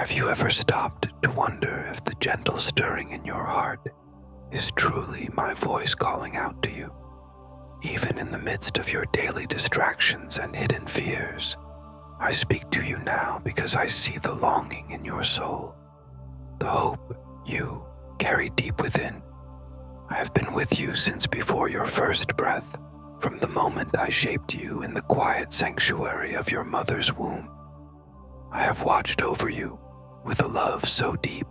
Have you ever stopped to wonder if the gentle stirring in your heart is truly my voice calling out to you? Even in the midst of your daily distractions and hidden fears, I speak to you now because I see the longing in your soul, the hope you carry deep within. I have been with you since before your first breath, from the moment I shaped you in the quiet sanctuary of your mother's womb. I have watched over you with a love so deep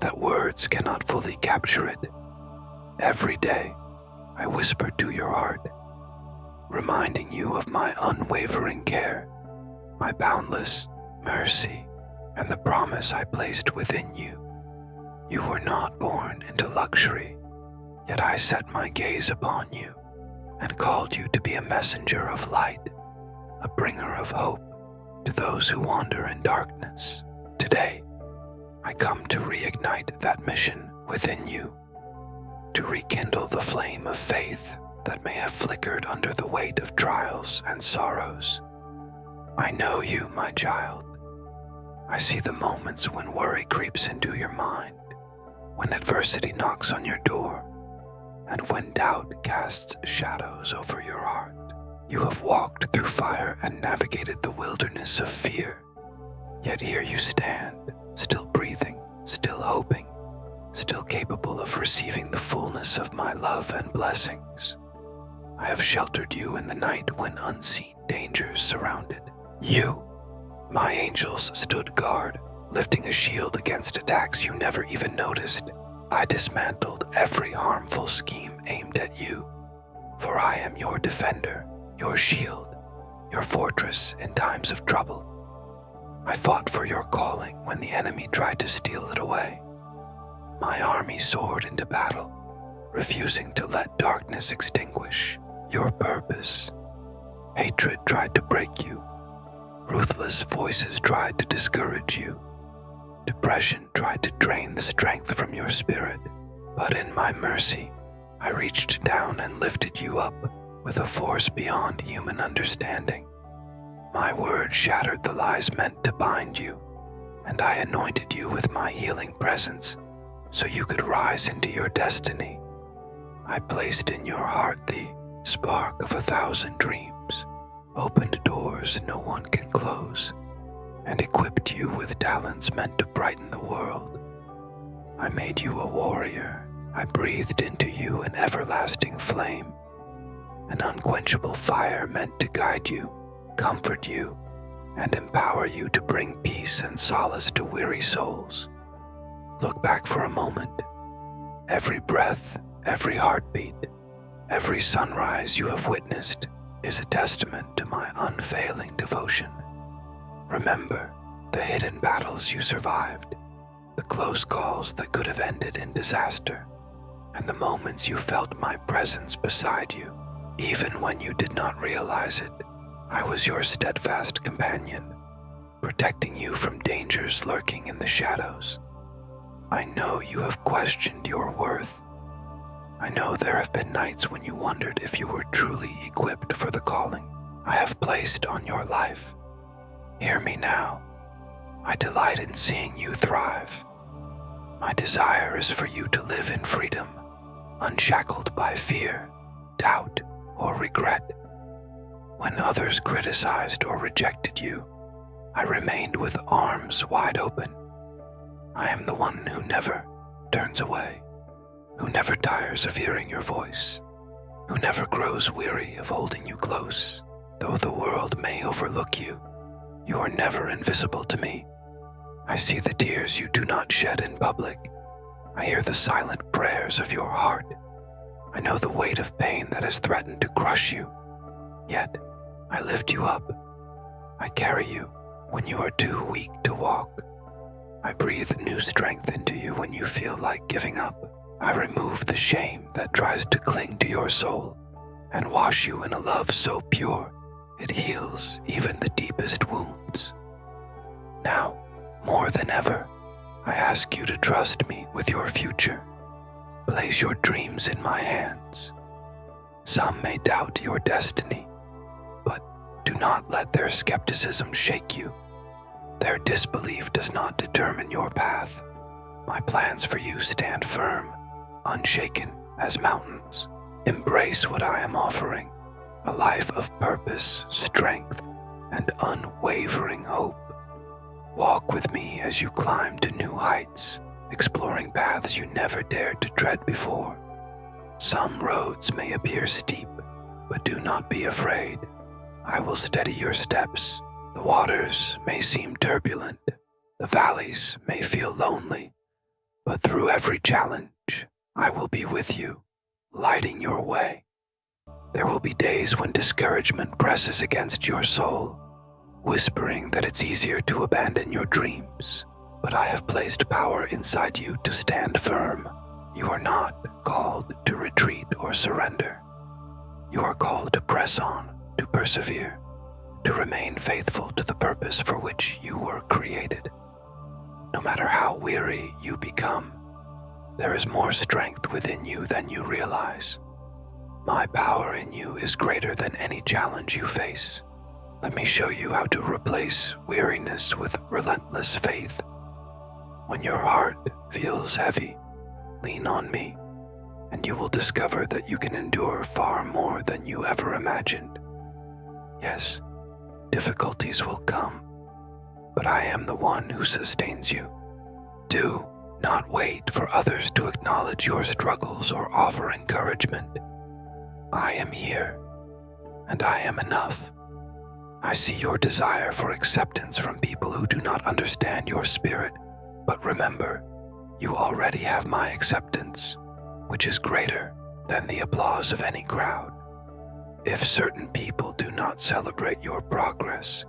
that words cannot fully capture it. Every day, I whisper to your heart, reminding you of my unwavering care, my boundless mercy, and the promise I placed within you. You were not born into luxury, yet I set my gaze upon you and called you to be a messenger of light, a bringer of hope to those who wander in darkness. Today, I come to reignite that mission within you, to rekindle the flame of faith that may have flickered under the weight of trials and sorrows. I know you, my child. I see the moments when worry creeps into your mind, when adversity knocks on your door, and when doubt casts shadows over your heart. You have walked through fire and navigated the wilderness of fear, yet here you stand, still breathing, still hoping, still capable of receiving the fullness of my love and blessings. I have sheltered you in the night when unseen dangers surrounded. You, my angels, stood guard, lifting a shield against attacks you never even noticed. I dismantled every harmful scheme aimed at you, for I am your defender, your shield, your fortress in times of trouble. I fought for your calling when the enemy tried to steal it away. My army soared into battle, refusing to let darkness extinguish your purpose. Hatred tried to break you. Ruthless voices tried to discourage you. Depression tried to drain the strength from your spirit. But in my mercy, I reached down and lifted you up with a force beyond human understanding. My word shattered the lies meant to bind you, and I anointed you with my healing presence so you could rise into your destiny. I placed in your heart the spark of 1,000 dreams, opened doors no one can close, and equipped you with talents meant to brighten the world. I made you a warrior. I breathed into you an everlasting flame, an unquenchable fire meant to guide you, comfort you, and empower you to bring peace and solace to weary souls. Look back for a moment. Every breath, every heartbeat, every sunrise you have witnessed is a testament to my unfailing devotion. Remember the hidden battles you survived, the close calls that could have ended in disaster, and the moments you felt my presence beside you. Even when you did not realize it, I was your steadfast companion, protecting you from dangers lurking in the shadows. I know you have questioned your worth. I know there have been nights when you wondered if you were truly equipped for the calling I have placed on your life. Hear me now. I delight in seeing you thrive. My desire is for you to live in freedom, unshackled by fear, doubt, or regret. When others criticized or rejected you, I remained with arms wide open. I am the one who never turns away, who never tires of hearing your voice, who never grows weary of holding you close. Though the world may overlook you, you are never invisible to me. I see the tears you do not shed in public. I hear the silent prayers of your heart. I know the weight of pain that has threatened to crush you. Yet, I lift you up. I carry you when you are too weak to walk. I breathe new strength into you when you feel like giving up. I remove the shame that tries to cling to your soul and wash you in a love so pure it heals even the deepest wounds. Now, more than ever, I ask you to trust me with your future. Place your dreams in my hands. Some may doubt your destiny, but do not let their skepticism shake you. Their disbelief does not determine your path. My plans for you stand firm, unshaken as mountains. Embrace what I am offering, a life of purpose, strength, and unwavering hope. Walk with me as you climb to new heights, exploring paths you never dared to tread before. Some roads may appear steep, but do not be afraid. I will steady your steps. The waters may seem turbulent, the valleys may feel lonely, but through every challenge, I will be with you, lighting your way. There will be days when discouragement presses against your soul, whispering that it's easier to abandon your dreams, but I have placed power inside you to stand firm. You are not called to retreat or surrender. You are called to press on, to persevere, to remain faithful to the purpose for which you were created. No matter how weary you become, there is more strength within you than you realize. My power in you is greater than any challenge you face. Let me show you how to replace weariness with relentless faith. When your heart feels heavy, lean on me, and you will discover that you can endure far more than you ever imagined. Yes, difficulties will come, but I am the one who sustains you. Do not wait for others to acknowledge your struggles or offer encouragement. I am here, and I am enough. I see your desire for acceptance from people who do not understand your spirit, but remember, you already have my acceptance, which is greater than the applause of any crowd. If certain people do not celebrate your progress,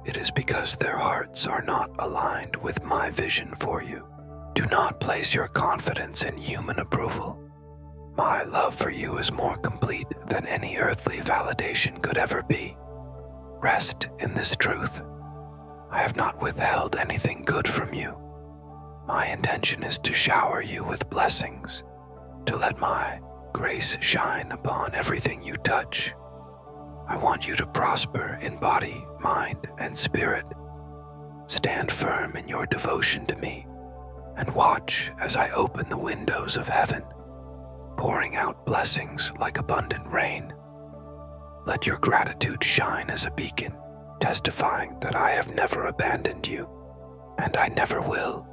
it is because their hearts are not aligned with my vision for you. Do not place your confidence in human approval. My love for you is more complete than any earthly validation could ever be. Rest in this truth. I have not withheld anything good from you. My intention is to shower you with blessings, to let my grace shine upon everything you touch. I want you to prosper in body, mind, and spirit. Stand firm in your devotion to me, and watch as I open the windows of heaven, pouring out blessings like abundant rain. Let your gratitude shine as a beacon, testifying that I have never abandoned you, and I never will.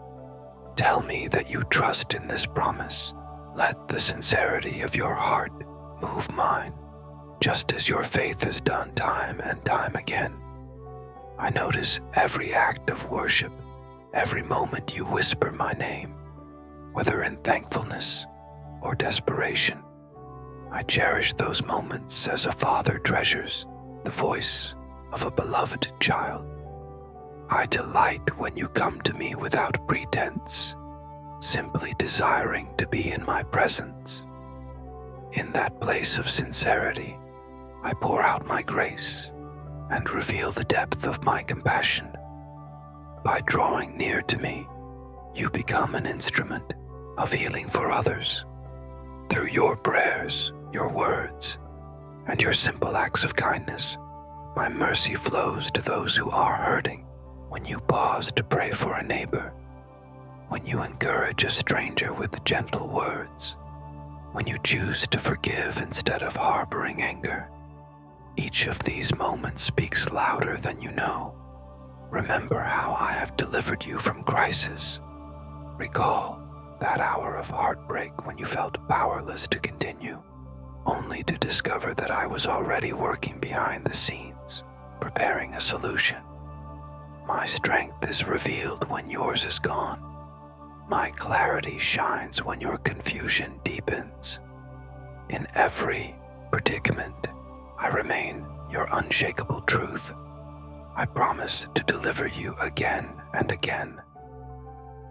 Tell me that you trust in this promise. Let the sincerity of your heart move mine, just as your faith has done time and time again. I notice every act of worship, every moment you whisper my name, whether in thankfulness or desperation. I cherish those moments as a father treasures the voice of a beloved child. I delight when you come to me without pretense, simply desiring to be in my presence. In that place of sincerity, I pour out my grace and reveal the depth of my compassion. By drawing near to me, you become an instrument of healing for others. Through your prayers, your words, and your simple acts of kindness, my mercy flows to those who are hurting. When you pause to pray for a neighbor, when you encourage a stranger with gentle words, when you choose to forgive instead of harboring anger, each of these moments speaks louder than you know. Remember how I have delivered you from crisis. Recall that hour of heartbreak when you felt powerless to continue, only to discover that I was already working behind the scenes, preparing a solution. My strength is revealed when yours is gone. My clarity shines when your confusion deepens. In every predicament, I remain your unshakable truth. I promise to deliver you again and again.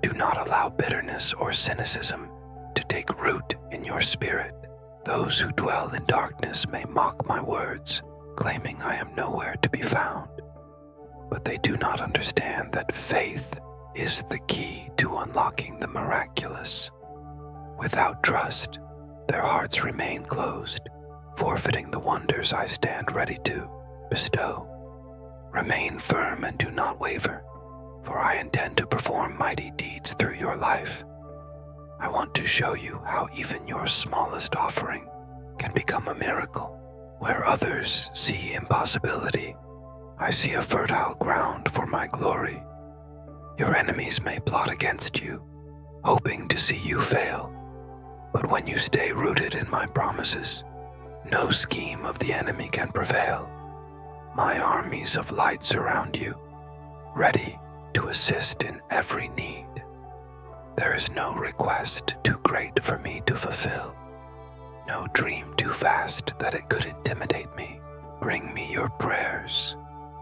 Do not allow bitterness or cynicism to take root in your spirit. Those who dwell in darkness may mock my words, claiming I am nowhere to be found. But they do not understand that faith is the key to unlocking the miraculous. Without trust, their hearts remain closed, forfeiting the wonders I stand ready to bestow. Remain firm and do not waver. for I intend to perform mighty deeds through your life. I want to show you how even your smallest offering can become a miracle. Where others see impossibility, I see a fertile ground for my glory. Your enemies may plot against you, hoping to see you fail. But when you stay rooted in my promises, no scheme of the enemy can prevail. My armies of light surround you, ready to assist in every need. There is no request too great for me to fulfill, no dream too vast that it could intimidate me. Bring me your prayers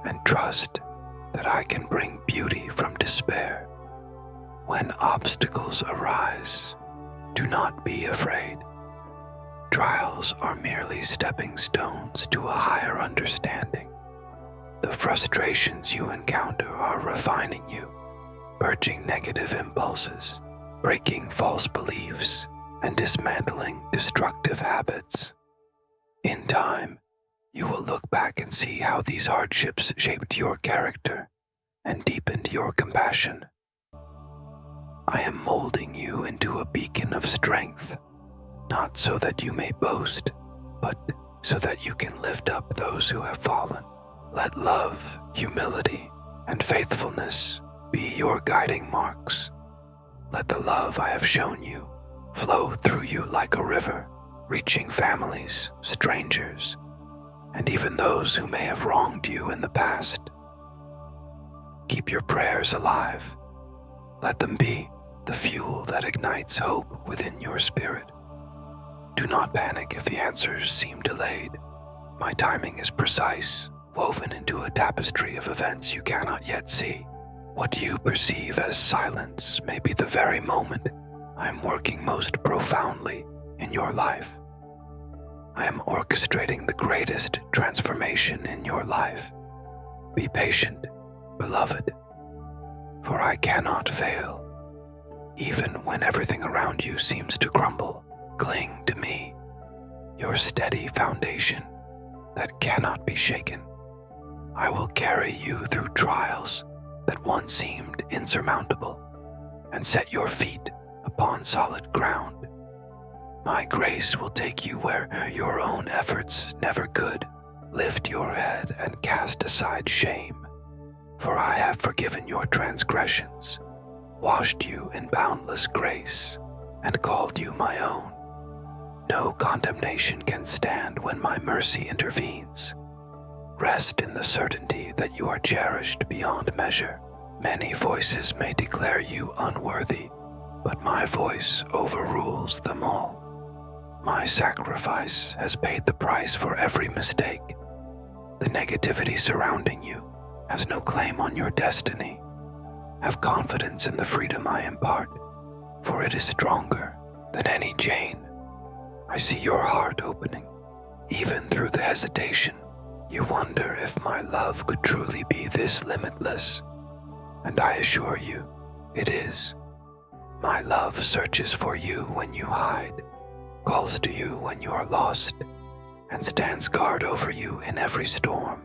and trust that I can bring beauty from despair. When obstacles arise, do not be afraid. Trials are merely stepping stones to a higher understanding. The frustrations you encounter are refining you, purging negative impulses, breaking false beliefs, and dismantling destructive habits. In time, you will look back and see how these hardships shaped your character and deepened your compassion. I am molding you into a beacon of strength, not so that you may boast, but so that you can lift up those who have fallen. Let love, humility, and faithfulness be your guiding marks. Let the love I have shown you flow through you like a river, reaching families, strangers, and even those who may have wronged you in the past. Keep your prayers alive. Let them be the fuel that ignites hope within your spirit. Do not panic if the answers seem delayed. My timing is precise, woven into a tapestry of events you cannot yet see. What you perceive as silence may be the very moment I am working most profoundly in your life. I am orchestrating the greatest transformation in your life. Be patient, beloved, for I cannot fail. Even when everything around you seems to crumble, cling to me, your steady foundation that cannot be shaken. I will carry you through trials that once seemed insurmountable and set your feet upon solid ground. My grace will take you where your own efforts never could. Lift your head and cast aside shame, for I have forgiven your transgressions, washed you in boundless grace, and called you my own. No condemnation can stand when my mercy intervenes. Rest in the certainty that you are cherished beyond measure. Many voices may declare you unworthy, but my voice overrules them all. My sacrifice has paid the price for every mistake. The negativity surrounding you has no claim on your destiny. Have confidence in the freedom I impart, for it is stronger than any chain. I see your heart opening, even through the hesitation. You wonder if my love could truly be this limitless, and I assure you, it is. My love searches for you when you hide, calls to you when you are lost, and stands guard over you in every storm.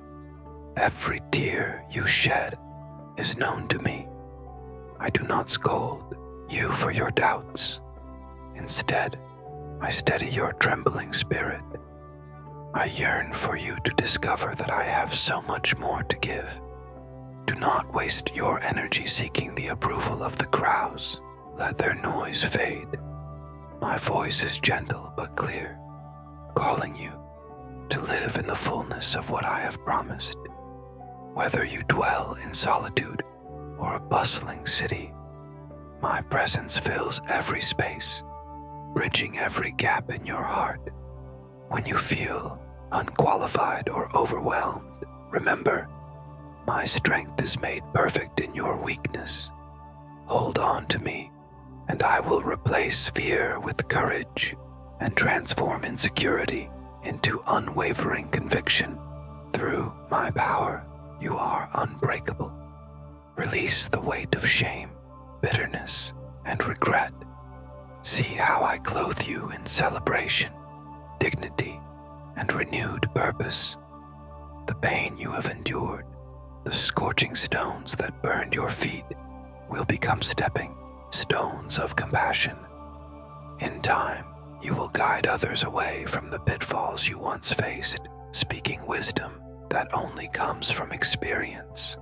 Every tear you shed is known to me. I do not scold you for your doubts. Instead, I steady your trembling spirit. I yearn for you to discover that I have so much more to give. Do not waste your energy seeking the approval of the crowds. Let their noise fade. My voice is gentle but clear, calling you to live in the fullness of what I have promised. Whether you dwell in solitude or a bustling city, my presence fills every space, bridging every gap in your heart. When you feel unqualified or overwhelmed, remember, my strength is made perfect in your weakness. Hold on to me, and I will replace fear with courage and transform insecurity into unwavering conviction. Through my power, you are unbreakable. Release the weight of shame, bitterness, and regret. See how I clothe you in celebration, dignity, and renewed purpose. The pain you have endured The scorching stones that burned your feet will become stepping stones of compassion. In time, you will guide others away from the pitfalls you once faced, speaking wisdom that only comes from experience.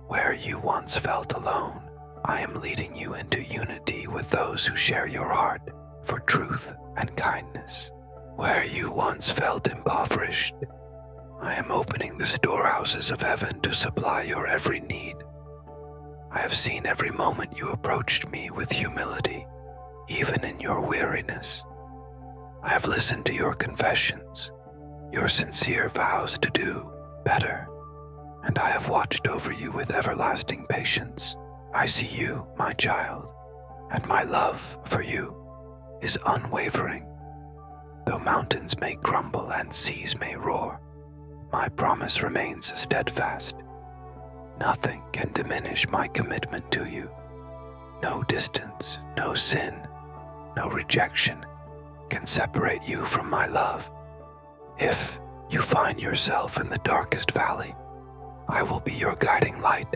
Where you once felt alone, I am leading you into unity with those who share your heart for truth and kindness. Where you once felt impoverished, I am opening the storehouses of heaven to supply your every need. I have seen every moment you approached me with humility, even in your weariness. I have listened to your confessions, your sincere vows to do better, and I have watched over you with everlasting patience. I see you, my child, and my love for you is unwavering. Though mountains may crumble and seas may roar, my promise remains steadfast. Nothing can diminish my commitment to you. No distance, no sin, no rejection can separate you from my love. If you find yourself in the darkest valley, I will be your guiding light.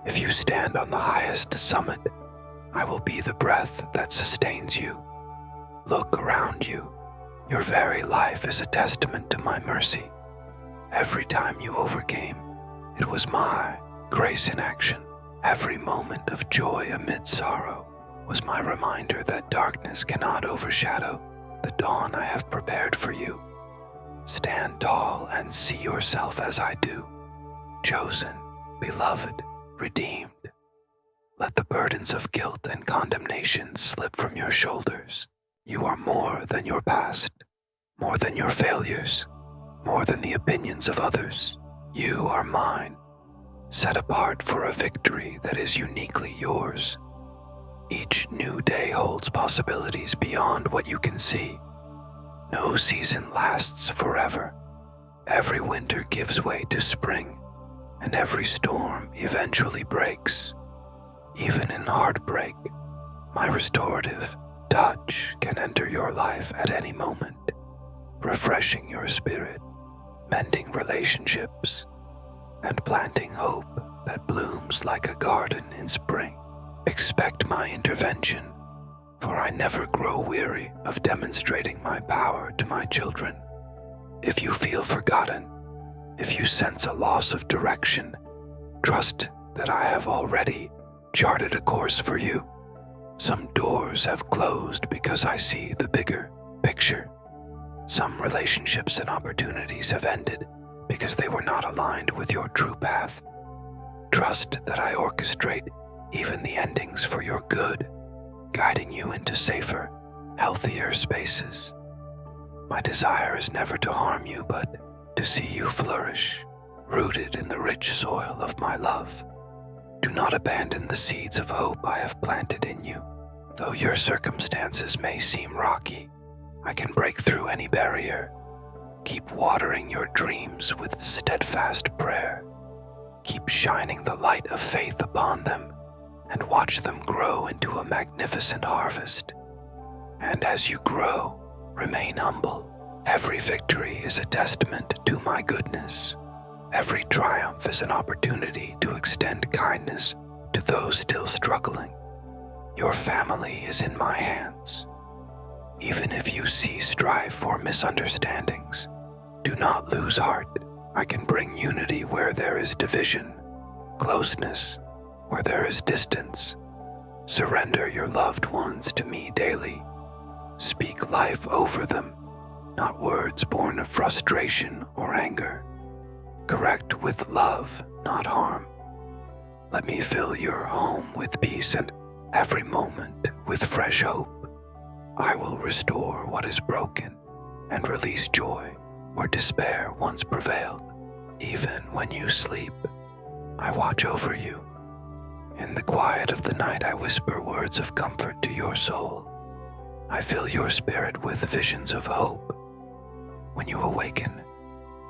If you stand on the highest summit, I will be the breath that sustains you. Look around you. Your very life is a testament to my mercy. Every time you overcame, it was my grace in action. Every moment of joy amid sorrow was my reminder that darkness cannot overshadow the dawn I have prepared for you. Stand tall and see yourself as I do, chosen, beloved, redeemed. Let the burdens of guilt and condemnation slip from your shoulders. You are more than your past, more than your failures, more than the opinions of others. You are mine, set apart for a victory that is uniquely yours. Each new day holds possibilities beyond what you can see. No season lasts forever. Every winter gives way to spring, and every storm eventually breaks. Even in heartbreak, my restorative touch can enter your life at any moment, refreshing your spirit, mending relationships, and planting hope that blooms like a garden in spring. Expect my intervention, for I never grow weary of demonstrating my power to my children. If you feel forgotten, if you sense a loss of direction, trust that I have already charted a course for you. Some doors have closed because I see the bigger picture. Some relationships and opportunities have ended because they were not aligned with your true path. Trust that I orchestrate even the endings for your good, guiding you into safer, healthier spaces. My desire is never to harm you, but to see you flourish, rooted in the rich soil of my love. Do not abandon the seeds of hope I have planted in you. Though your circumstances may seem rocky, I can break through any barrier. Keep watering your dreams with steadfast prayer. Keep shining the light of faith upon them, and watch them grow into a magnificent harvest. And as you grow, remain humble. Every victory is a testament to my goodness. Every triumph is an opportunity to extend kindness to those still struggling. Your family is in my hands. Even if you see strife or misunderstandings, do not lose heart. I can bring unity where there is division, closeness where there is distance. Surrender your loved ones to me daily. Speak life over them, not words born of frustration or anger. Correct with love, not harm. Let me fill your home with peace and every moment with fresh hope. I will restore what is broken and release joy where despair once prevailed. Even when you sleep, I watch over you. In the quiet of the night, I whisper words of comfort to your soul. I fill your spirit with visions of hope. When you awaken,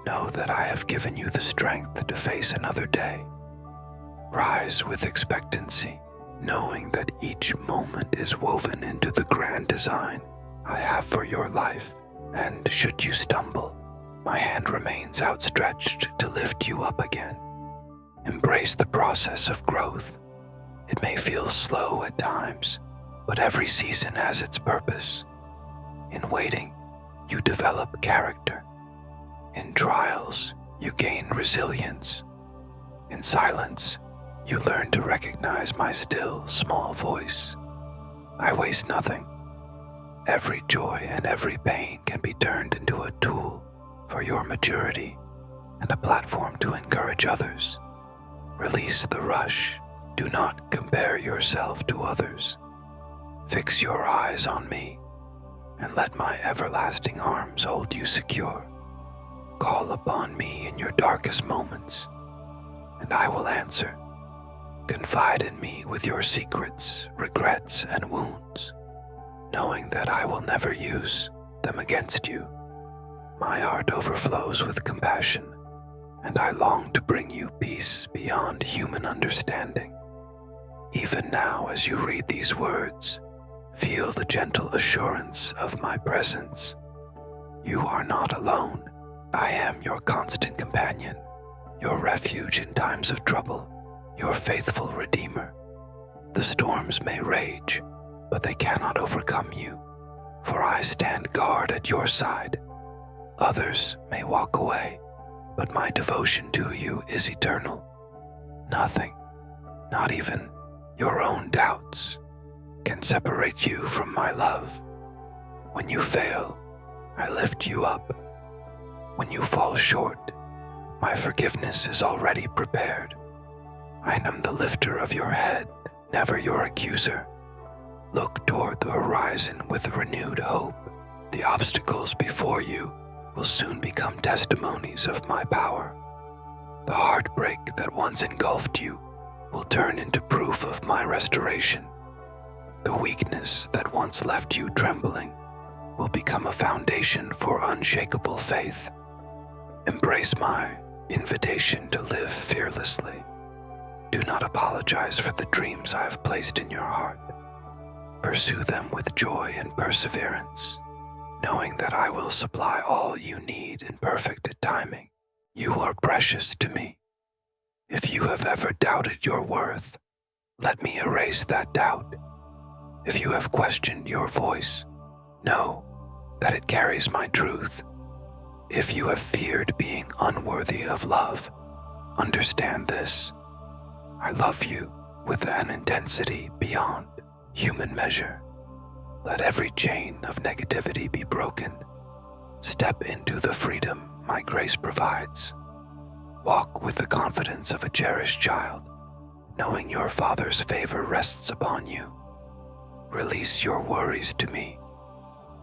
know that I have given you the strength to face another day. Rise with expectancy, knowing that each moment is woven into the grand design I have for your life. And should you stumble, my hand remains outstretched to lift you up again. Embrace the process of growth. It may feel slow at times, but every season has its purpose. In waiting, you develop character. In trials, you gain resilience. In silence, you learn to recognize my still, small voice. I waste nothing. Every joy and every pain can be turned into a tool for your maturity and a platform to encourage others. Release the rush. Do not compare yourself to others. Fix your eyes on me and let my everlasting arms hold you secure. Call upon me in your darkest moments, and I will answer. Confide in me with your secrets, regrets, and wounds, knowing that I will never use them against you. My heart overflows with compassion, and I long to bring you peace beyond human understanding. Even now, as you read these words, feel the gentle assurance of my presence. You are not alone. I am your constant companion, your refuge in times of trouble, your faithful Redeemer. The storms may rage, but they cannot overcome you, for I stand guard at your side. Others may walk away, but my devotion to you is eternal. Nothing, not even your own doubts, can separate you from my love. When you fail, I lift you up. When you fall short, my forgiveness is already prepared. I am the lifter of your head, never your accuser. Look toward the horizon with renewed hope. The obstacles before you will soon become testimonies of my power. The heartbreak that once engulfed you will turn into proof of my restoration. The weakness that once left you trembling will become a foundation for unshakable faith. Embrace my invitation to live fearlessly. Do not apologize for the dreams I have placed in your heart. Pursue them with joy and perseverance, knowing that I will supply all you need in perfect timing. You are precious to me. If you have ever doubted your worth, let me erase that doubt. If you have questioned your voice, know that it carries my truth. If you have feared being unworthy of love, understand this. I love you with an intensity beyond human measure. Let every chain of negativity be broken. Step into the freedom my grace provides. Walk with the confidence of a cherished child, knowing your Father's favor rests upon you. Release your worries to me.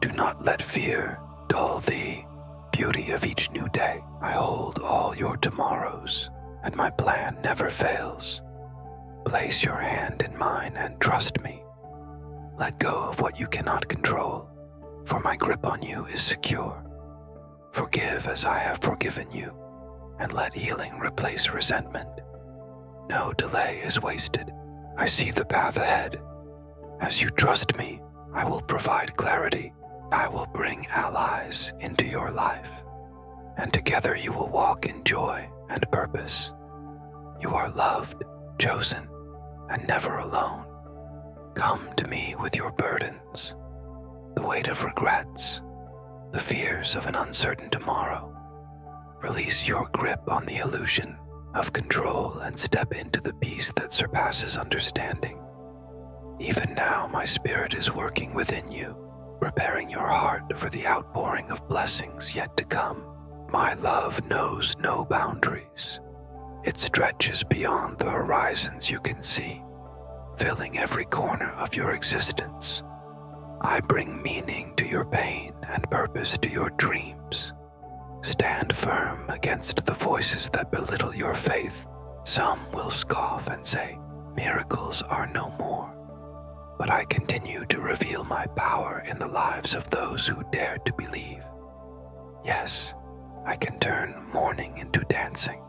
Do not let fear dull the beauty of each new day. I hold all your tomorrows, and my plan never fails. Place your hand in mine and trust me. Let go of what you cannot control, for my grip on you is secure. Forgive as I have forgiven you, and let healing replace resentment. No delay is wasted. I see the path ahead. As you trust me, I will provide clarity. I will bring allies into your life, and together you will walk in joy and purpose. You are loved, chosen, and never alone. Come to me with your burdens, the weight of regrets, the fears of an uncertain tomorrow. Release your grip on the illusion of control and step into the peace that surpasses understanding. Even now, my spirit is working within you, preparing your heart for the outpouring of blessings yet to come. My love knows no boundaries. It stretches beyond the horizons you can see, filling every corner of your existence. I bring meaning to your pain and purpose to your dreams. Stand firm against the voices that belittle your faith. Some will scoff and say, miracles are no more. But I continue to reveal my power in the lives of those who dare to believe. Yes, I can turn mourning into dancing.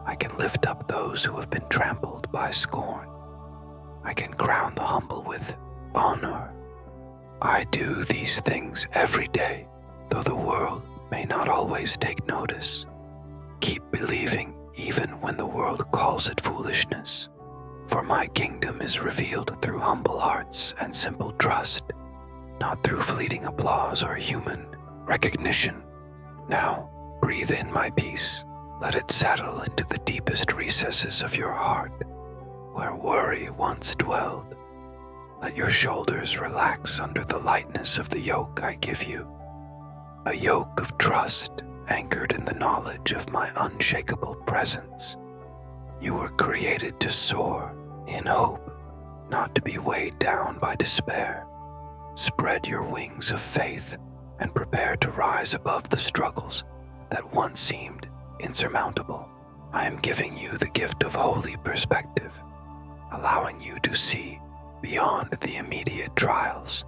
I can lift up those who have been trampled by scorn. I can crown the humble with honor. I do these things every day, though the world may not always take notice. Keep believing even when the world calls it foolishness. For my kingdom is revealed through humble hearts and simple trust, not through fleeting applause or human recognition. Now, breathe in my peace. Let it settle into the deepest recesses of your heart, where worry once dwelled. Let your shoulders relax under the lightness of the yoke I give you, a yoke of trust anchored in the knowledge of my unshakable presence. You were created to soar in hope, not to be weighed down by despair. Spread your wings of faith and prepare to rise above the struggles that once seemed insurmountable. I am giving you the gift of holy perspective, allowing you to see beyond the immediate trials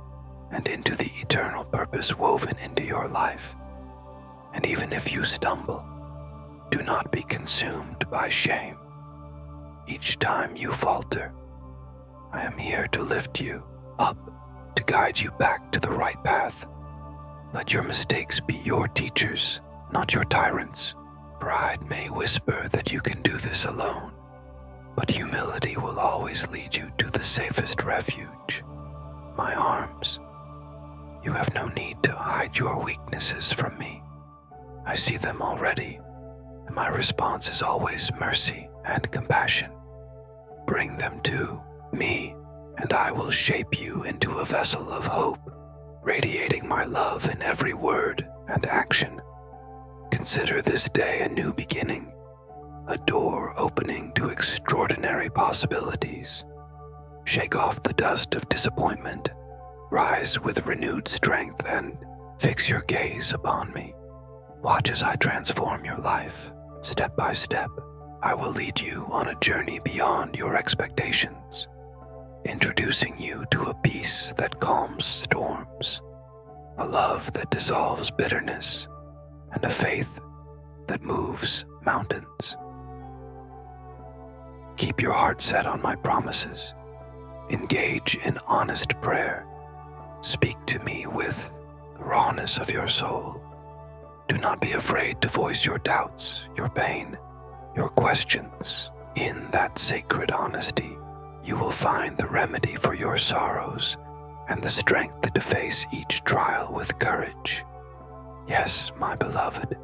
and into the eternal purpose woven into your life. And even if you stumble, do not be consumed by shame. Each time you falter, I am here to lift you up, to guide you back to the right path. Let your mistakes be your teachers, not your tyrants. Pride may whisper that you can do this alone, but humility will always lead you to the safest refuge, my arms. You have no need to hide your weaknesses from me. I see them already, and my response is always mercy and compassion. Bring them to me, and I will shape you into a vessel of hope, radiating my love in every word and action. Consider this day a new beginning, a door opening to extraordinary possibilities. Shake off the dust of disappointment, rise with renewed strength, and fix your gaze upon me. Watch as I transform your life, step by step. I will lead you on a journey beyond your expectations, introducing you to a peace that calms storms, a love that dissolves bitterness, and a faith that moves mountains. Keep your heart set on my promises. Engage in honest prayer. Speak to me with the rawness of your soul. Do not be afraid to voice your doubts, your pain, your questions. In that sacred honesty, you will find the remedy for your sorrows and the strength to face each trial with courage. Yes, my beloved,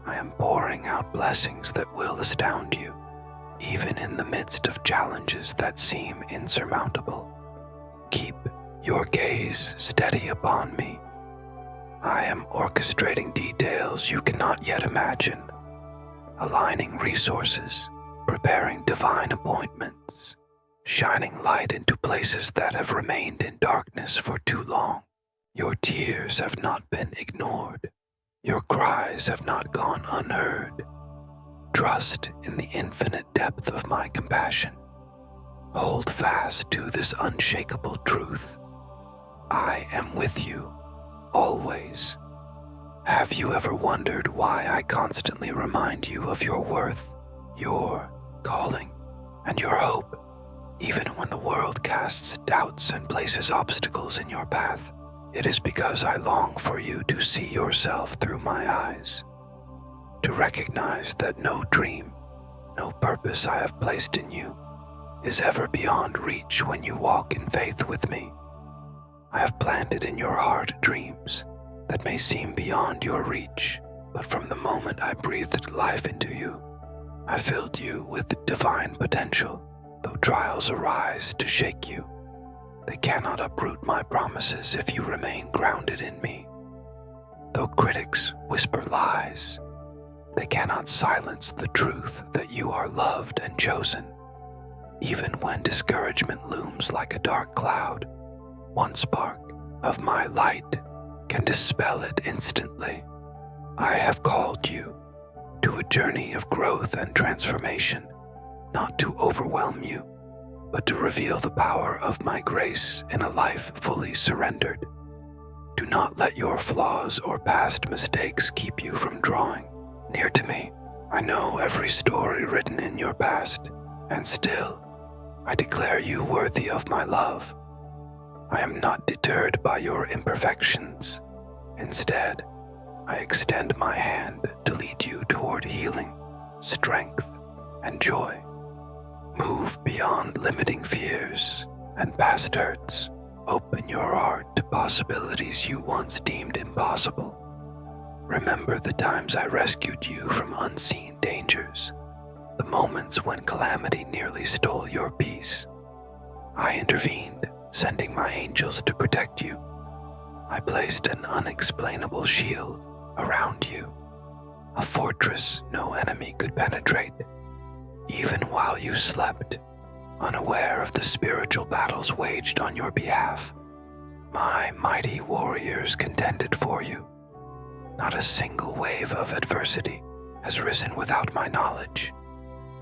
I am pouring out blessings that will astound you, even in the midst of challenges that seem insurmountable. Keep your gaze steady upon me. I am orchestrating details you cannot yet imagine, aligning resources, preparing divine appointments, shining light into places that have remained in darkness for too long. Your tears have not been ignored. Your cries have not gone unheard. Trust in the infinite depth of my compassion. Hold fast to this unshakable truth. I am with you, always. Have you ever wondered why I constantly remind you of your worth, your calling, and your hope, even when the world casts doubts and places obstacles in your path? It is because I long for you to see yourself through my eyes, to recognize that no dream, no purpose I have placed in you is ever beyond reach when you walk in faith with me. I have planted in your heart dreams that may seem beyond your reach, but from the moment I breathed life into you, I filled you with divine potential. Though trials arise to shake you, they cannot uproot my promises if you remain grounded in me. Though critics whisper lies, they cannot silence the truth that you are loved and chosen. Even when discouragement looms like a dark cloud, one spark of my light can dispel it instantly. I have called you to a journey of growth and transformation, not to overwhelm you, but to reveal the power of my grace in a life fully surrendered. Do not let your flaws or past mistakes keep you from drawing near to me. I know every story written in your past, and still, I declare you worthy of my love. I am not deterred by your imperfections. Instead, I extend my hand to lead you toward healing, strength, and joy. Move beyond limiting fears and past hurts. Open your heart to possibilities you once deemed impossible. Remember the times I rescued you from unseen dangers, the moments when calamity nearly stole your peace. I intervened, sending my angels to protect you. I placed an unexplainable shield around you, a fortress no enemy could penetrate. Even while you slept, unaware of the spiritual battles waged on your behalf, my mighty warriors contended for you. Not a single wave of adversity has risen without my knowledge,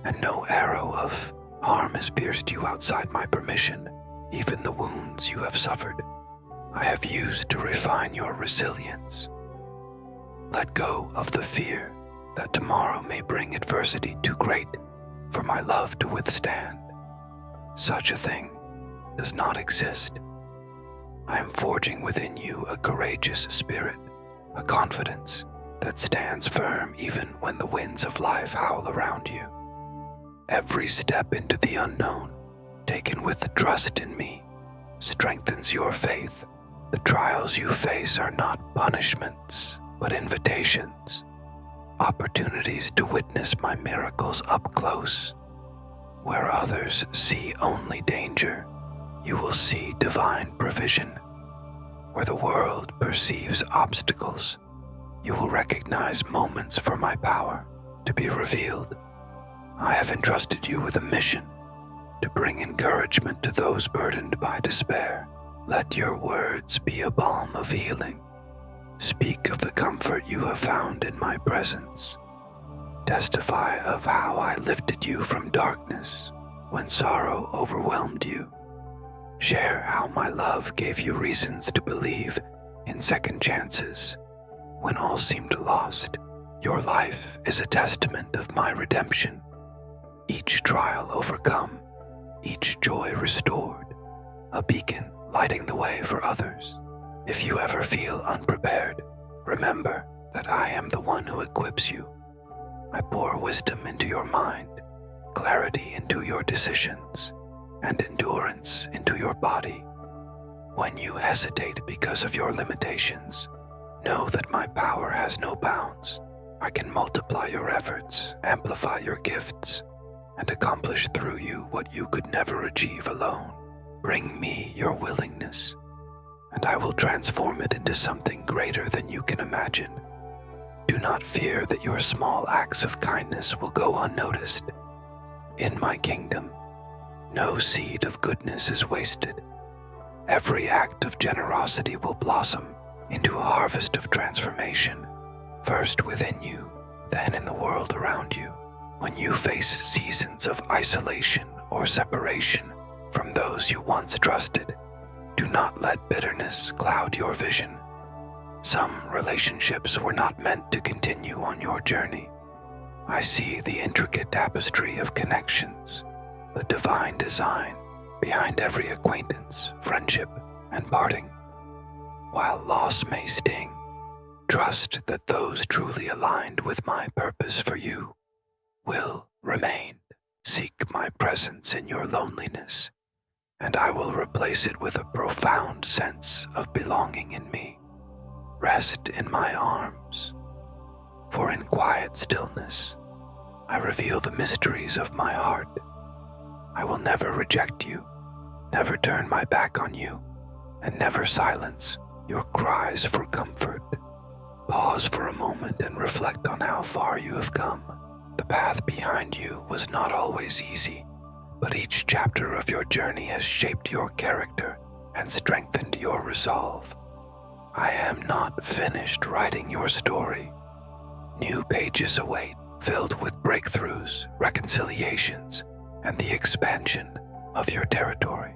and no arrow of harm has pierced you outside my permission. Even the wounds you have suffered, I have used to refine your resilience. Let go of the fear that tomorrow may bring adversity too great for my love to withstand. Such a thing does not exist. I am forging within you a courageous spirit, a confidence that stands firm even when the winds of life howl around you. Every step into the unknown, taken with trust in me, strengthens your faith. The trials you face are not punishments, but invitations, opportunities to witness my miracles up close. Where others see only danger, you will see divine provision. Where the world perceives obstacles, you will recognize moments for my power to be revealed. I have entrusted you with a mission to bring encouragement to those burdened by despair. Let your words be a balm of healing. Speak of the comfort you have found in my presence. Testify of how I lifted you from darkness when sorrow overwhelmed you. Share how my love gave you reasons to believe in second chances when all seemed lost. Your life is a testament of my redemption. Each trial overcome, each joy restored, a beacon lighting the way for others. If you ever feel unprepared, remember that I am the one who equips you. I pour wisdom into your mind, clarity into your decisions, and endurance into your body. When you hesitate because of your limitations, know that my power has no bounds. I can multiply your efforts, amplify your gifts, and accomplish through you what you could never achieve alone. Bring me your willingness, and I will transform it into something greater than you can imagine. Do not fear that your small acts of kindness will go unnoticed. In my kingdom, no seed of goodness is wasted. Every act of generosity will blossom into a harvest of transformation, first within you, then in the world around you. When you face seasons of isolation or separation from those you once trusted, do not let bitterness cloud your vision. Some relationships were not meant to continue on your journey. I see the intricate tapestry of connections, the divine design behind every acquaintance, friendship, and parting. While loss may sting, trust that those truly aligned with my purpose for you will remain. Seek my presence in your loneliness, and I will replace it with a profound sense of belonging in me. Rest in my arms, for in quiet stillness, I reveal the mysteries of my heart. I will never reject you, never turn my back on you, and never silence your cries for comfort. Pause for a moment and reflect on how far you have come. The path behind you was not always easy, but each chapter of your journey has shaped your character and strengthened your resolve. I am not finished writing your story. New pages await, filled with breakthroughs, reconciliations, and the expansion of your territory.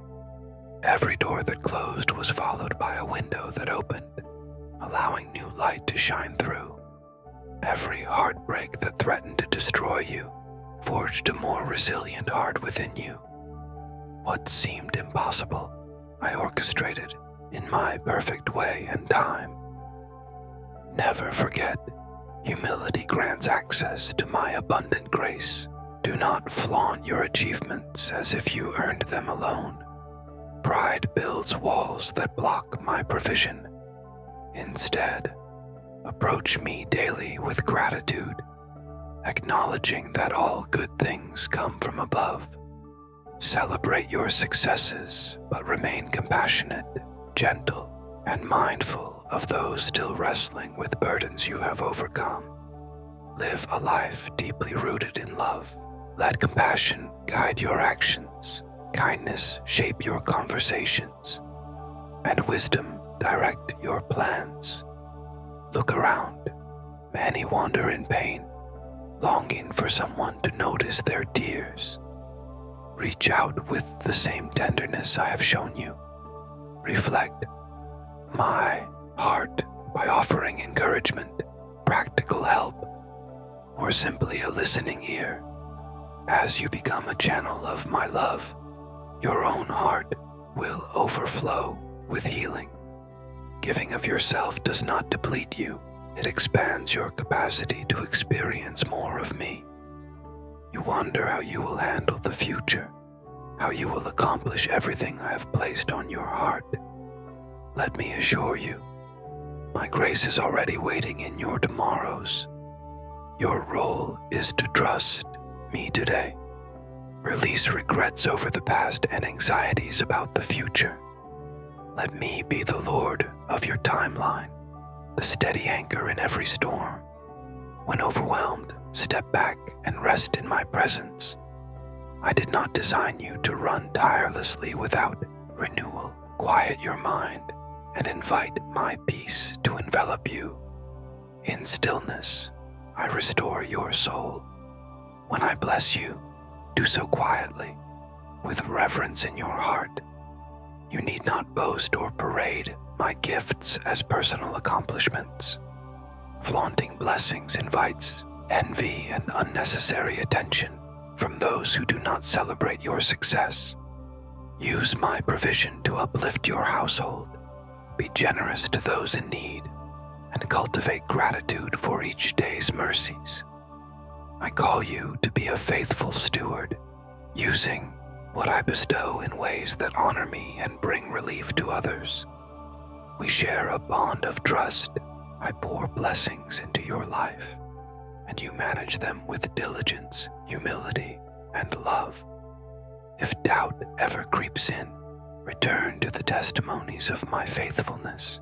Every door that closed was followed by a window that opened, allowing new light to shine through. Every heartbreak that threatened to destroy you forged a more resilient heart within you. What seemed impossible, I orchestrated in my perfect way and time. Never forget, humility grants access to my abundant grace. Do not flaunt your achievements as if you earned them alone. Pride builds walls that block my provision. Instead, approach me daily with gratitude, acknowledging that all good things come from above. Celebrate your successes, but remain compassionate, gentle, and mindful of those still wrestling with burdens you have overcome. Live a life deeply rooted in love. Let compassion guide your actions, kindness shape your conversations, and wisdom direct your plans. Look around. Many wander in pain, longing for someone to notice their tears. Reach out with the same tenderness I have shown you. Reflect my heart by offering encouragement, practical help, or simply a listening ear. As you become a channel of my love, your own heart will overflow with healing. Giving of yourself does not deplete you. It expands your capacity to experience more of me. You wonder how you will handle the future, how you will accomplish everything I have placed on your heart. Let me assure you, my grace is already waiting in your tomorrows. Your role is to trust me today. Release regrets over the past and anxieties about the future. Let me be the Lord of your timeline, the steady anchor in every storm. When overwhelmed, step back and rest in my presence. I did not design you to run tirelessly without renewal. Quiet your mind and invite my peace to envelop you. In stillness, I restore your soul. When I bless you, do so quietly, with reverence in your heart. You need not boast or parade my gifts as personal accomplishments. Flaunting blessings invites envy and unnecessary attention from those who do not celebrate your success. Use my provision to uplift your household. Be generous to those in need and cultivate gratitude for each day's mercies. I call you to be a faithful steward, using what I bestow in ways that honor me and bring relief to others. We share a bond of trust. I pour blessings into your life, and you manage them with diligence, humility, and love. If doubt ever creeps in, return to the testimonies of my faithfulness.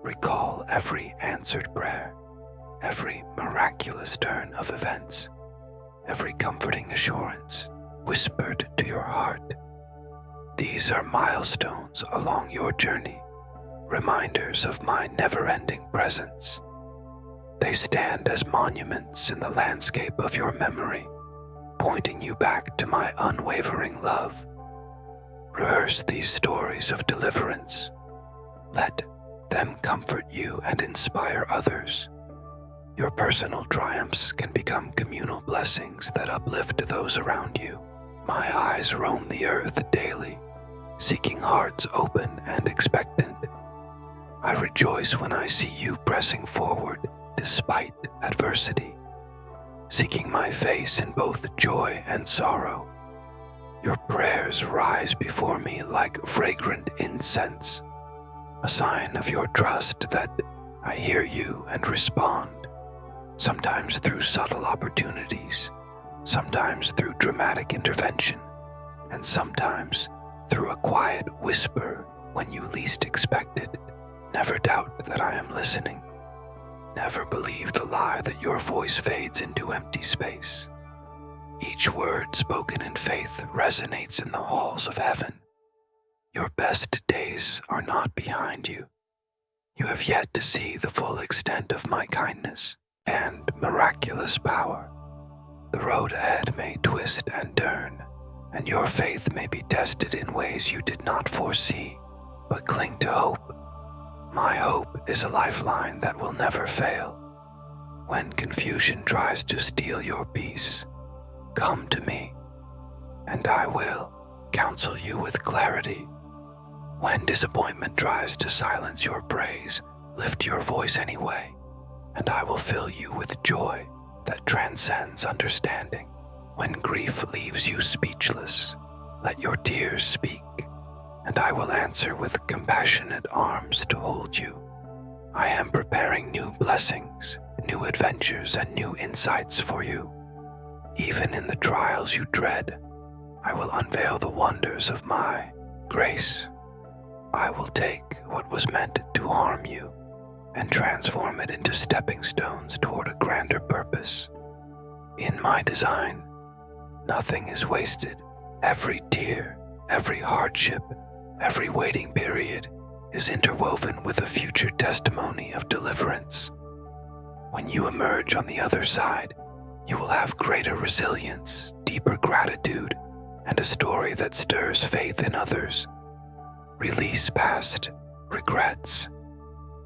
Recall every answered prayer, every miraculous turn of events, every comforting assurance whispered to your heart. These are milestones along your journey, reminders of my never-ending presence. They stand as monuments in the landscape of your memory, pointing you back to my unwavering love. Rehearse these stories of deliverance. Let them comfort you and inspire others. Your personal triumphs can become communal blessings that uplift those around you. My eyes roam the earth daily, seeking hearts open and expectant. I rejoice when I see you pressing forward despite adversity, seeking my face in both joy and sorrow. Your prayers rise before me like fragrant incense, a sign of your trust that I hear you and respond, sometimes through subtle opportunities, sometimes through dramatic intervention, and sometimes through a quiet whisper when you least expect it. Never doubt that I am listening. Never believe the lie that your voice fades into empty space. Each word spoken in faith resonates in the halls of heaven. Your best days are not behind you. You have yet to see the full extent of my kindness and miraculous power. The road ahead may twist and turn, and your faith may be tested in ways you did not foresee, but cling to hope. My hope is a lifeline that will never fail. When confusion tries to steal your peace, come to me, and I will counsel you with clarity. When disappointment tries to silence your praise, lift your voice anyway, and I will fill you with joy that transcends understanding. When grief leaves you speechless, let your tears speak, and I will answer with compassionate arms to hold you. I am preparing new blessings, new adventures, and new insights for you. Even in the trials you dread, I will unveil the wonders of my grace. I will take what was meant to harm you and transform it into stepping stones toward a grander purpose. In my design, nothing is wasted. Every tear, every hardship, every waiting period is interwoven with a future testimony of deliverance. When you emerge on the other side, you will have greater resilience, deeper gratitude, and a story that stirs faith in others. Release past regrets.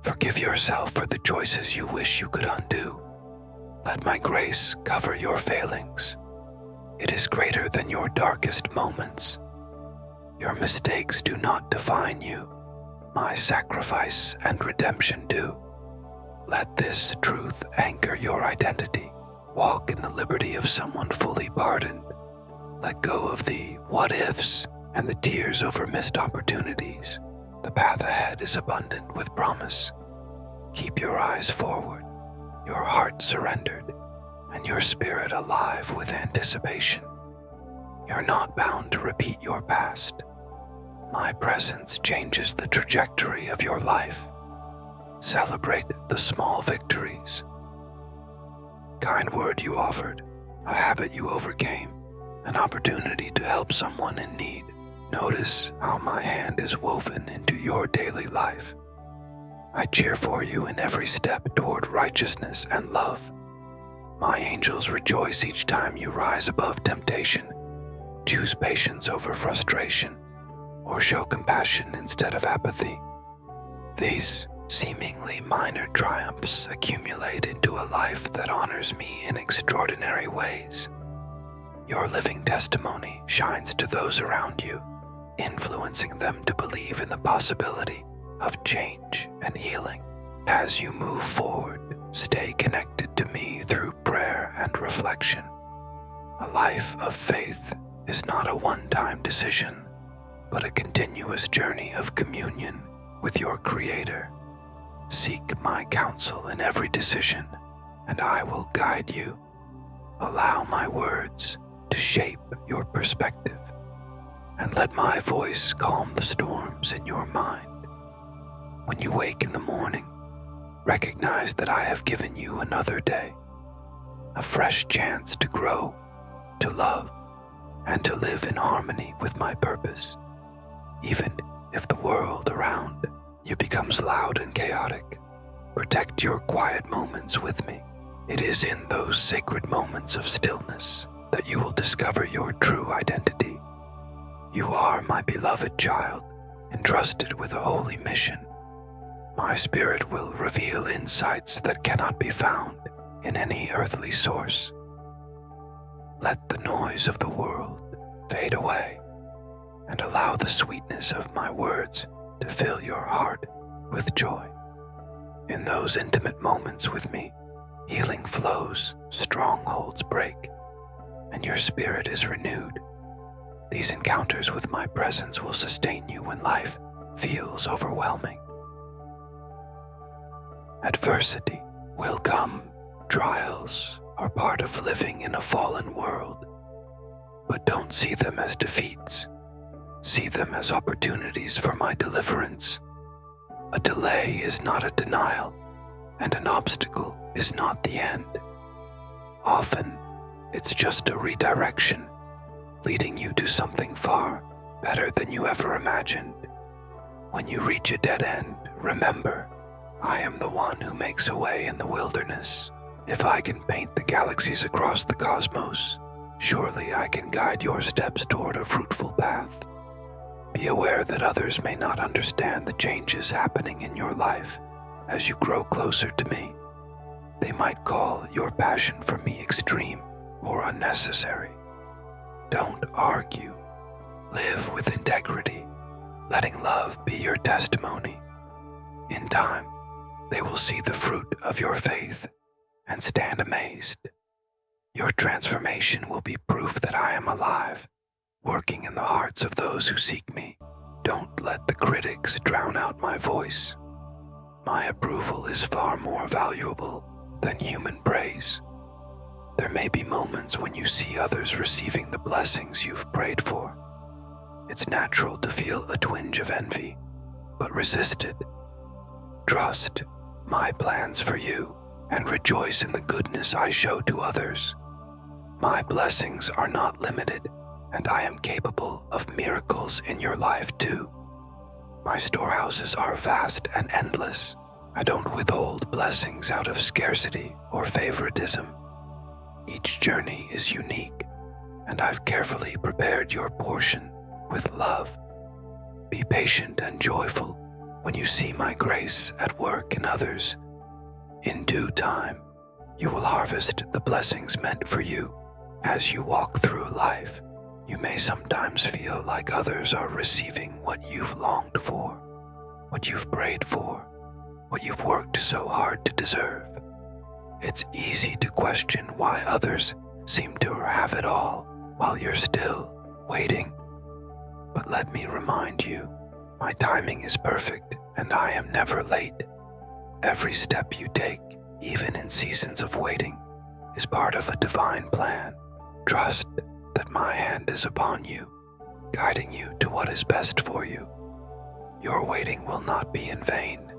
Forgive yourself for the choices you wish you could undo. Let my grace cover your failings. It is greater than your darkest moments. Your mistakes do not define you. My sacrifice and redemption do. Let this truth anchor your identity. Walk in the liberty of someone fully pardoned. Let go of the what-ifs and the tears over missed opportunities. The path ahead is abundant with promise. Keep your eyes forward, your heart surrendered, and your spirit alive with anticipation. You're not bound to repeat your past. My presence changes the trajectory of your life. Celebrate the small victories. Kind word you offered, a habit you overcame, an opportunity to help someone in need. Notice how my hand is woven into your daily life. I cheer for you in every step toward righteousness and love. My angels rejoice each time you rise above temptation, choose patience over frustration, or show compassion instead of apathy. These seemingly minor triumphs accumulate into a life that honors me in extraordinary ways. Your living testimony shines to those around you, influencing them to believe in the possibility of change and healing. As you move forward, stay connected to me through prayer and reflection. A life of faith is not a one-time decision, but a continuous journey of communion with your Creator. Seek my counsel in every decision, and I will guide you. Allow my words to shape your perspective, and let my voice calm the storms in your mind. When you wake in the morning, recognize that I have given you another day, a fresh chance to grow, to love, and to live in harmony with my purpose. Even if the world around you becomes loud and chaotic, protect your quiet moments with me. It is in those sacred moments of stillness that you will discover your true identity. You are my beloved child, entrusted with a holy mission. My spirit will reveal insights that cannot be found in any earthly source. Let the noise of the world fade away, and allow the sweetness of my words to fill your heart with joy. In those intimate moments with me, healing flows, strongholds break, and your spirit is renewed. These encounters with my presence will sustain you when life feels overwhelming. Adversity will come. Trials are part of living in a fallen world. But don't see them as defeats. See them as opportunities for my deliverance. A delay is not a denial, and an obstacle is not the end. Often, it's just a redirection, leading you to something far better than you ever imagined. When you reach a dead end, remember, I am the one who makes a way in the wilderness. If I can paint the galaxies across the cosmos, surely I can guide your steps toward a fruitful path. Be aware that others may not understand the changes happening in your life as you grow closer to me. They might call your passion for me extreme or unnecessary. Don't argue. Live with integrity, letting love be your testimony. In time, they will see the fruit of your faith and stand amazed. Your transformation will be proof that I am alive, working in the hearts of those who seek me. Don't let the critics drown out my voice. My approval is far more valuable than human praise. There may be moments when you see others receiving the blessings you've prayed for. It's natural to feel a twinge of envy, but resist it. Trust my plans for you and rejoice in the goodness I show to others. My blessings are not limited, and I am capable of miracles in your life too. My storehouses are vast and endless. I don't withhold blessings out of scarcity or favoritism. Each journey is unique, and I've carefully prepared your portion with love. Be patient and joyful when you see my grace at work in others. In due time, you will harvest the blessings meant for you. As you walk through life, you may sometimes feel like others are receiving what you've longed for, what you've prayed for, what you've worked so hard to deserve. It's easy to question why others seem to have it all while you're still waiting. But let me remind you, my timing is perfect and I am never late. Every step you take, even in seasons of waiting, is part of a divine plan. Trust that my hand is upon you, guiding you to what is best for you. Your waiting will not be in vain.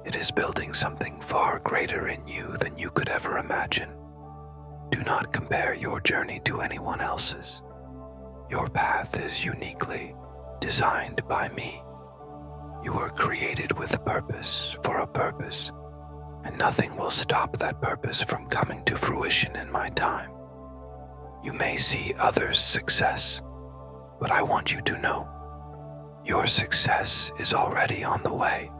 It is building something far greater in you than you could ever imagine. Do not compare your journey to anyone else's. Your path is uniquely designed by me. You were created with a purpose, for a purpose, and nothing will stop that purpose from coming to fruition in my time. You may see others' success, but I want you to know your success is already on the way,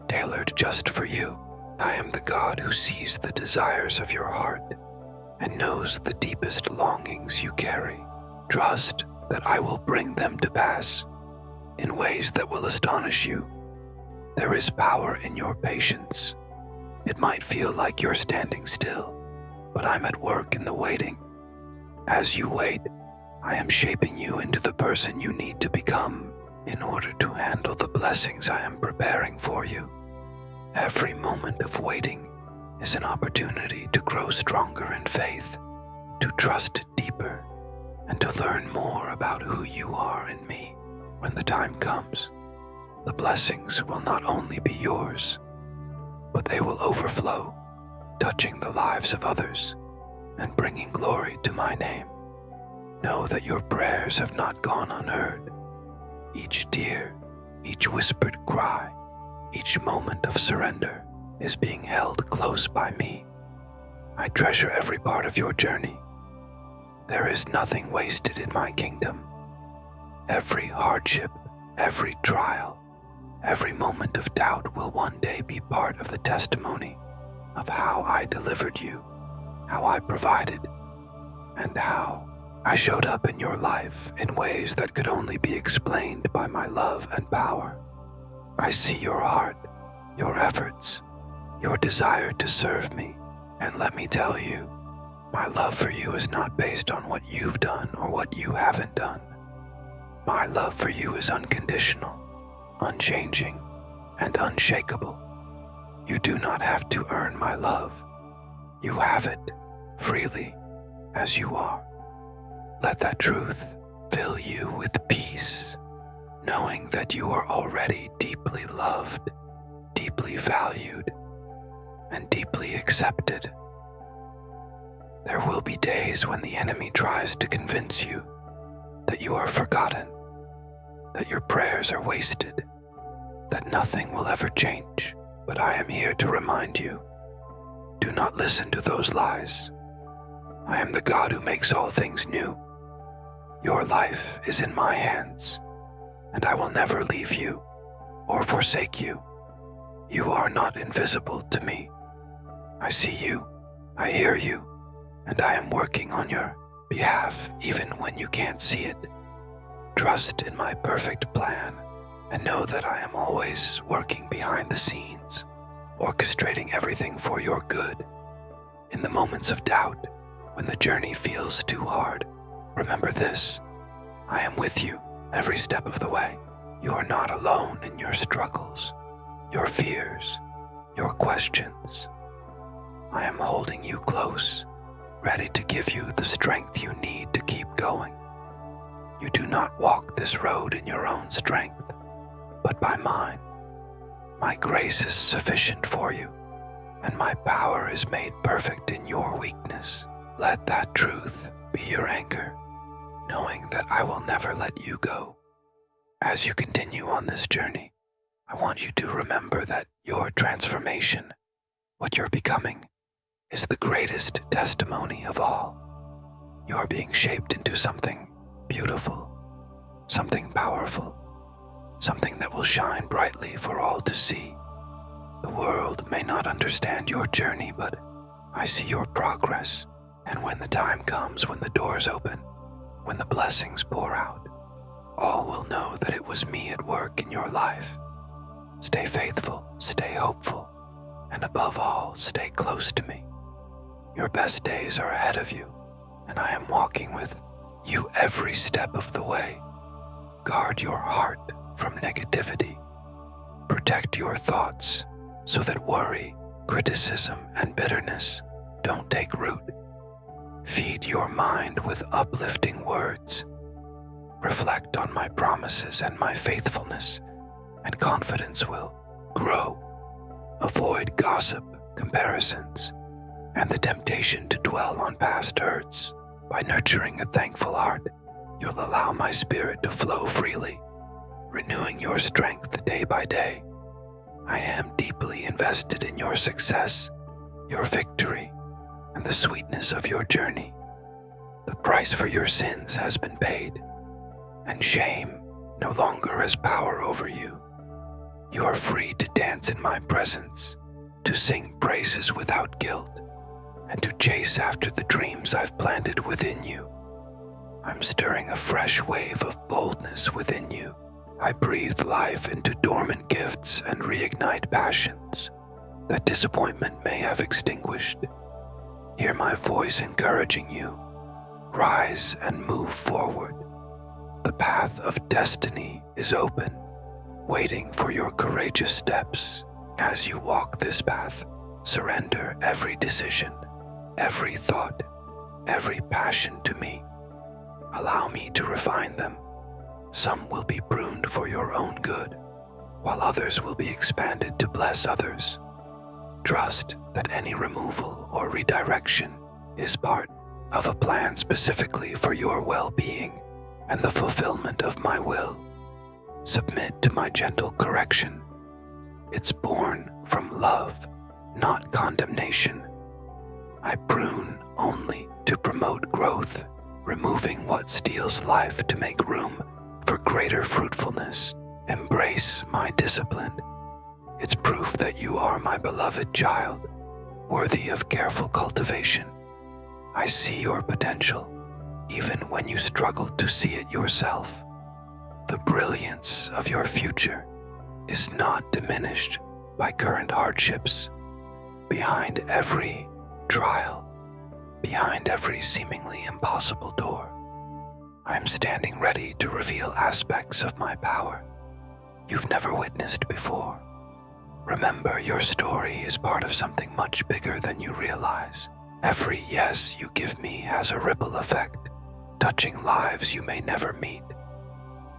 tailored just for you. I am the God who sees the desires of your heart and knows the deepest longings you carry. Trust that I will bring them to pass in ways that will astonish you. There is power in your patience. It might feel like you're standing still, but I'm at work in the waiting. As you wait, I am shaping you into the person you need to become in order to handle the blessings I am preparing for you. Every moment of waiting is an opportunity to grow stronger in faith, to trust deeper, and to learn more about who you are in me. When the time comes, the blessings will not only be yours, but they will overflow, touching the lives of others and bringing glory to my name. Know that your prayers have not gone unheard. Each tear, each whispered cry, each moment of surrender is being held close by me. I treasure every part of your journey. There is nothing wasted in my kingdom. Every hardship, every trial, every moment of doubt will one day be part of the testimony of how I delivered you, how I provided, and how I showed up in your life in ways that could only be explained by my love and power. I see your heart, your efforts, your desire to serve me, and let me tell you, my love for you is not based on what you've done or what you haven't done. My love for you is unconditional, unchanging, and unshakable. You do not have to earn my love. You have it freely as you are. Let that truth fill you with peace, knowing that you are already deeply loved, deeply valued, and deeply accepted. There will be days when the enemy tries to convince you that you are forgotten, that your prayers are wasted, that nothing will ever change. But I am here to remind you, do not listen to those lies. I am the God who makes all things new. Your life is in my hands, and I will never leave you or forsake you. You are not invisible to me. I see you, I hear you, and I am working on your behalf even when you can't see it. Trust in my perfect plan and know that I am always working behind the scenes, orchestrating everything for your good. In the moments of doubt, When the journey feels too hard, remember this: I am with you every step of the way. You are not alone in your struggles, your fears, your questions. I am holding you close, ready to give you the strength you need to keep going. You do not walk this road in your own strength, but by mine. My grace is sufficient for you, and my power is made perfect in your weakness. Let that truth be your anchor, knowing that I will never let you go. As you continue on this journey, I want you to remember that your transformation, what you're becoming, is the greatest testimony of all. You are being shaped into something beautiful, something powerful, something that will shine brightly for all to see. The world may not understand your journey, but I see your progress. And when the time comes, when the doors open, when the blessings pour out, all will know that it was me at work in your life. Stay faithful, stay hopeful, and above all, stay close to me. Your best days are ahead of you, and I am walking with you every step of the way. Guard your heart from negativity. Protect your thoughts so that worry, criticism, and bitterness don't take root. Feed your mind with uplifting words. Reflect on my promises and my faithfulness, and confidence will grow. Avoid gossip, comparisons, and the temptation to dwell on past hurts. By nurturing a thankful heart, you'll allow my spirit to flow freely, renewing your strength day by day. I am deeply invested in your success, your victory, and the sweetness of your journey. The price for your sins has been paid, and shame no longer has power over you. You are free to dance in my presence, to sing praises without guilt, and to chase after the dreams I've planted within you. I'm stirring a fresh wave of boldness within you. I breathe life into dormant gifts and reignite passions that disappointment may have extinguished. Hear my voice encouraging you. Rise and move forward. The path of destiny is open, waiting for your courageous steps. As you walk this path, surrender every decision, every thought, every passion to me. Allow me to refine them. Some will be pruned for your own good, while others will be expanded to bless others. Trust that any removal or redirection is part of a plan specifically for your well-being and the fulfillment of my will. Submit to my gentle correction. It's born from love, not condemnation. I prune only to promote growth, removing what steals life to make room for greater fruitfulness. Embrace my discipline. It's proof that you are my beloved child, worthy of careful cultivation. I see your potential, even when you struggle to see it yourself. The brilliance of your future is not diminished by current hardships. Behind every trial, behind every seemingly impossible door, I am standing ready to reveal aspects of my power you've never witnessed before. Remember, your story is part of something much bigger than you realize. Every yes you give me has a ripple effect, touching lives you may never meet.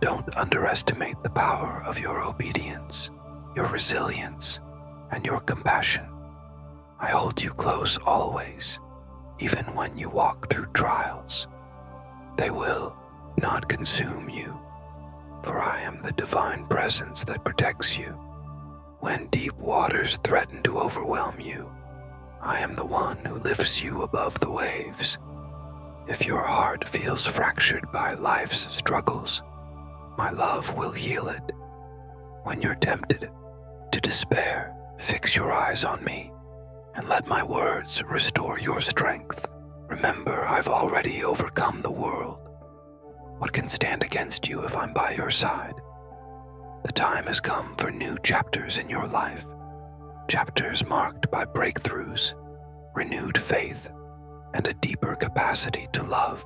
Don't underestimate the power of your obedience, your resilience, and your compassion. I hold you close always, even when you walk through trials. They will not consume you, for I am the divine presence that protects you. When deep waters threaten to overwhelm you, I am the one who lifts you above the waves. If your heart feels fractured by life's struggles, my love will heal it. When you're tempted to despair, fix your eyes on me and let my words restore your strength. Remember, I've already overcome the world. What can stand against you if I'm by your side? The time has come for new chapters in your life, chapters marked by breakthroughs, renewed faith, and a deeper capacity to love.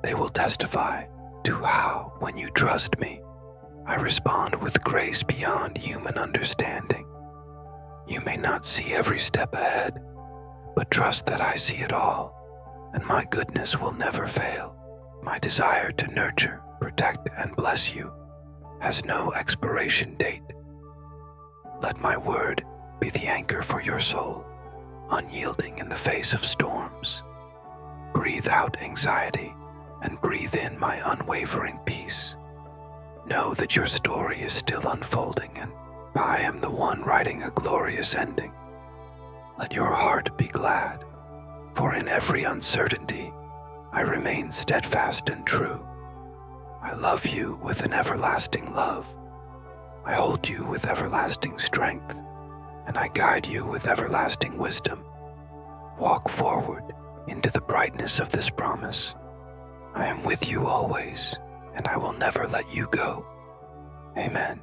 They will testify to how, when you trust me, I respond with grace beyond human understanding. You may not see every step ahead, but trust that I see it all, and my goodness will never fail. My desire to nurture, protect, and bless you has no expiration date. Let my word be the anchor for your soul, unyielding in the face of storms. Breathe out anxiety and breathe in my unwavering peace. Know that your story is still unfolding and I am the one writing a glorious ending. Let your heart be glad, for in every uncertainty, I remain steadfast and true. I love you with an everlasting love. I hold you with everlasting strength, and I guide you with everlasting wisdom. Walk forward into the brightness of this promise. I am with you always, and I will never let you go. Amen.